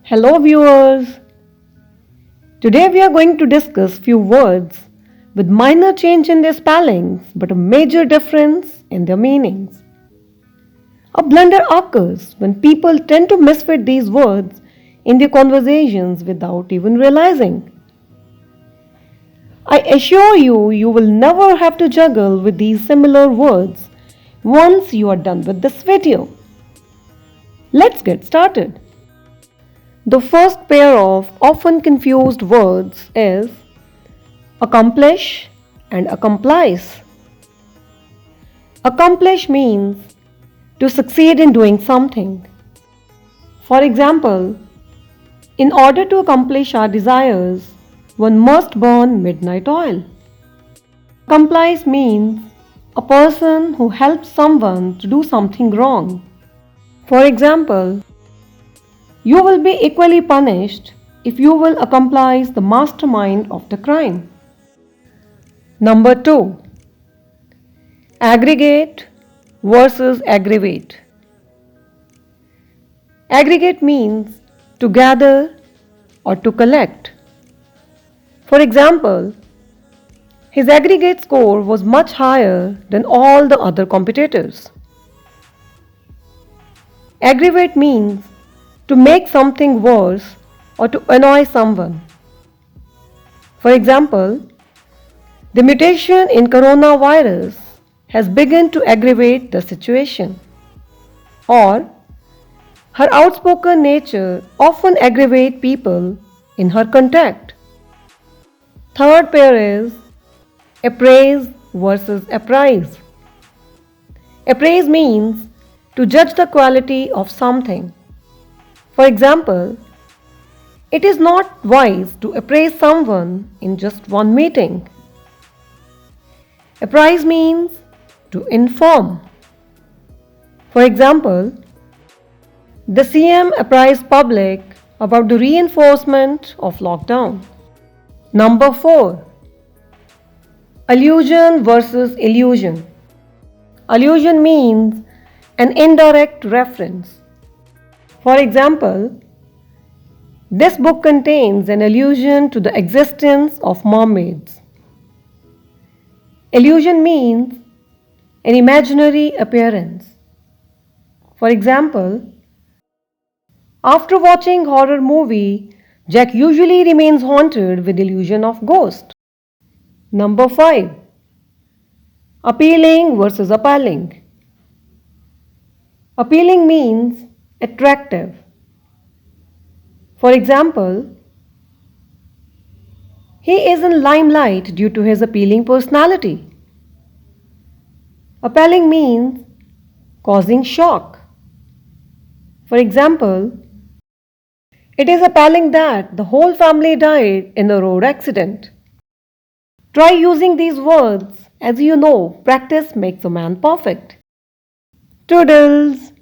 Hello viewers. Today we are going to discuss few words with minor change in their spellings but a major difference in their meanings. A blunder occurs when people tend to misfit these words in their conversations without even realizing. I assure you, you will never have to juggle with these similar words once you are done with this video. Let's get started. The first pair of often confused words is accomplish and accomplice. Accomplish means to succeed in doing something. For example, in order to accomplish our desires, one must burn midnight oil. Accomplice means a person who helps someone to do something wrong. For example, you will be equally punished if you will accomplice the mastermind of the crime. Number 2. Aggregate versus aggravate. Aggregate means to gather or to collect. For example, his aggregate score was much higher than all the other competitors. Aggravate means to make something worse or to annoy someone. For example, the mutation in coronavirus has begun to aggravate the situation. Or, her outspoken nature often aggravates people in her contact. Third pair is appraise versus appraise. Appraise means to judge the quality of something. For example, it is not wise to appraise someone in just one meeting. Apprise means to inform. For example, the CM apprised public about the reinforcement of lockdown. Number 4. Allusion versus illusion. Allusion means an indirect reference. For example, this book contains an allusion to the existence of mermaids. Illusion means an imaginary appearance. For example, after watching horror movie, Jack usually remains haunted with illusion of ghost. Number 5. Appealing versus appalling. Appealing means attractive. For example, he is in limelight due to his appealing personality. Appalling means causing shock. For example, it is appalling that the whole family died in a road accident. Try using these words. As you know, practice makes a man perfect. Toodles!